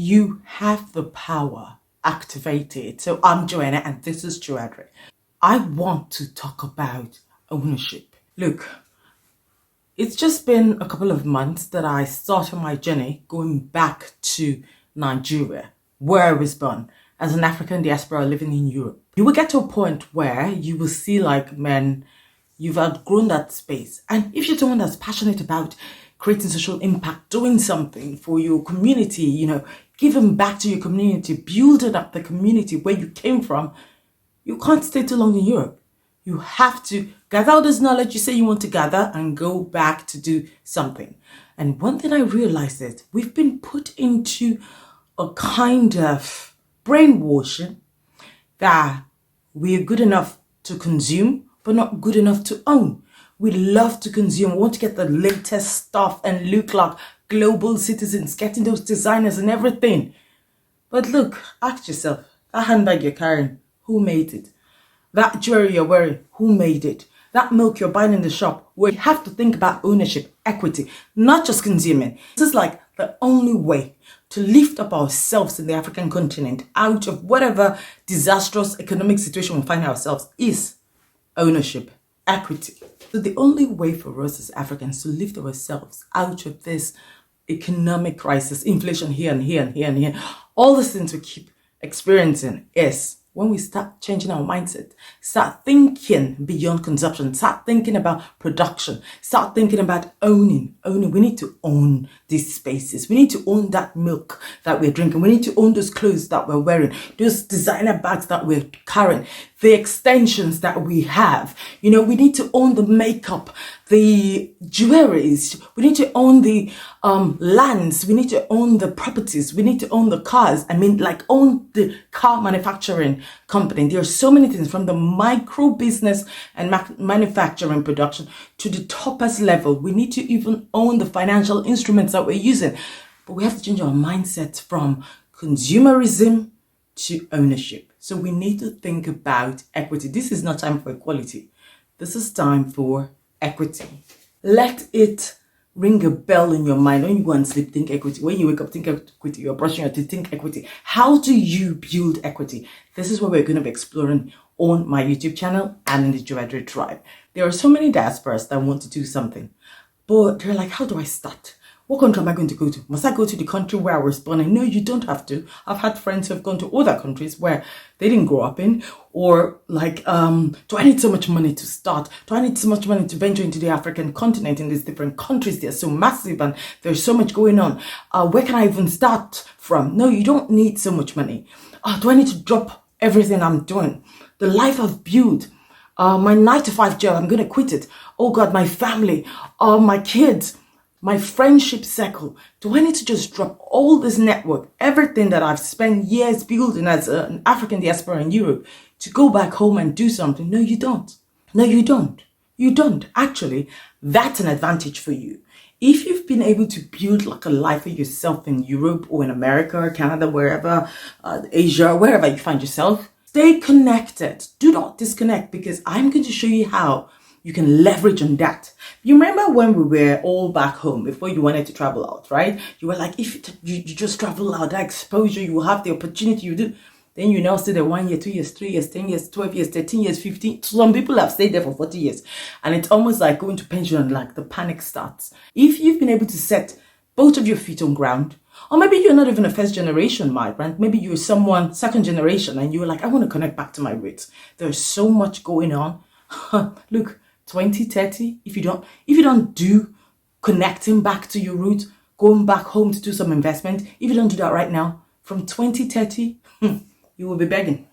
You have the power. Activate it. So I'm Joanna and this is Joadre. I want to talk about ownership. Look, it's just been a couple of months that I started my journey going back to Nigeria, where I was born, as an African diaspora living in Europe. You will get to a point where you will see like, man, you've outgrown that space. And if you're someone that's passionate about creating social impact, doing something for your community, giving back to your community, building up the community where you came from, you can't stay too long in Europe. You have to gather all this knowledge you say you want to gather and go back to do something. And one thing I realized is we've been put into a kind of brainwashing that we're good enough to consume, but not good enough to own. We love to consume, we want to get the latest stuff and look like global citizens, getting those designers and everything. But look, ask yourself, that handbag you're carrying, who made it? That jewelry you're wearing, who made it? That milk you're buying in the shop, where you have to think about ownership, equity, not just consuming. This is like the only way to lift up ourselves in the African continent out of whatever disastrous economic situation we find ourselves is ownership, equity. So the only way for us as Africans to lift ourselves out of this economic crisis, inflation here and here and here and here, all the things we keep experiencing is when we start changing our mindset, start thinking beyond consumption, start thinking about production, start thinking about owning. We need to own these spaces. We need to own that milk that we're drinking. We need to own those clothes that we're wearing, those designer bags that we're carrying, the extensions that we have. We need to own the makeup, the jewelries. We need to own the lands. We need to own the properties. We need to own the cars. Own the car manufacturing company. There are so many things from the micro business and manufacturing production to the toppest level. We need to even own the financial instruments that we're using. But we have to change our mindset from consumerism to ownership. So we need to think about equity. This is not time for equality. This is time for equity. Let it ring a bell in your mind. When you go and sleep, think equity. When you wake up, think equity. You're brushing your teeth, think equity. How do you build equity? This is what we're going to be exploring on my YouTube channel and in the Joadre tribe. There are so many diasporas that want to do something, but they're like, how do I start? What country am I going to go to? Must I go to the country where I was born? And no, you don't have to. I've had friends who have gone to other countries where they didn't grow up in, or like, do I need so much money to start? Do I need so much money to venture into the African continent in these different countries? They're so massive and there's so much going on. Where can I even start from? No, you don't need so much money. Do I need to drop everything I'm doing? The life I've built, my 9-to-5 job, I'm going to quit it. Oh God, my family, my kids, my friendship circle. Do I need to just drop all this network, everything that I've spent years building as an African diaspora in Europe, to go back home and do something? No, you don't. No, you don't. You don't. Actually, that's an advantage for you. If you've been able to build like a life for yourself in Europe or in America or Canada, wherever, Asia, wherever you find yourself, stay connected. Do not disconnect, because I'm going to show you how you can leverage on that. You remember when we were all back home before you wanted to travel out, right? You were like, if you just travel out, that exposure, you will have the opportunity you do. Then you now stay there 1 year, 2 years, 3 years, 10 years, 12 years, 13 years, 15. Some people have stayed there for 40 years. And it's almost like going to pension, like the panic starts. If you've been able to set both of your feet on ground, or maybe you're not even a first generation migrant, maybe you're someone second generation and you're like, I want to connect back to my roots. There's so much going on. Look, 2030, if you don't do connecting back to your roots, going back home to do some investment, if you don't do that right now, from 2030, you will be begging.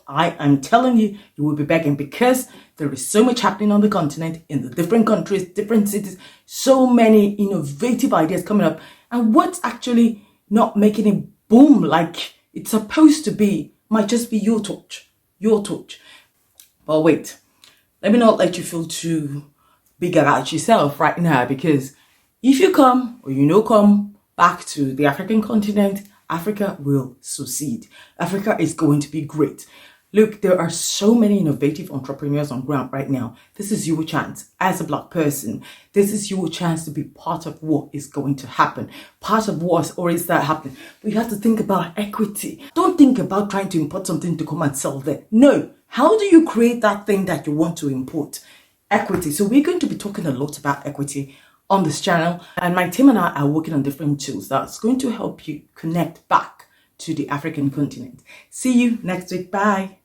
I am telling you, you will be begging, because there is so much happening on the continent, in the different countries, different cities, so many innovative ideas coming up. And what's actually not making it boom like it's supposed to be might just be your torch. But wait. Let me not let you feel too big about yourself right now, because if you come back to the African continent, Africa will succeed. Africa is going to be great. Look, there are so many innovative entrepreneurs on ground right now. This is your chance as a Black person. This is your chance to be part of what is going to happen. Part of what or is that happening. We have to think about equity. Don't think about trying to import something to come and sell there. No. How do you create that thing that you want to import? Equity. So we're going to be talking a lot about equity on this channel. And my team and I are working on different tools that's going to help you connect back to the African continent. See you next week. Bye.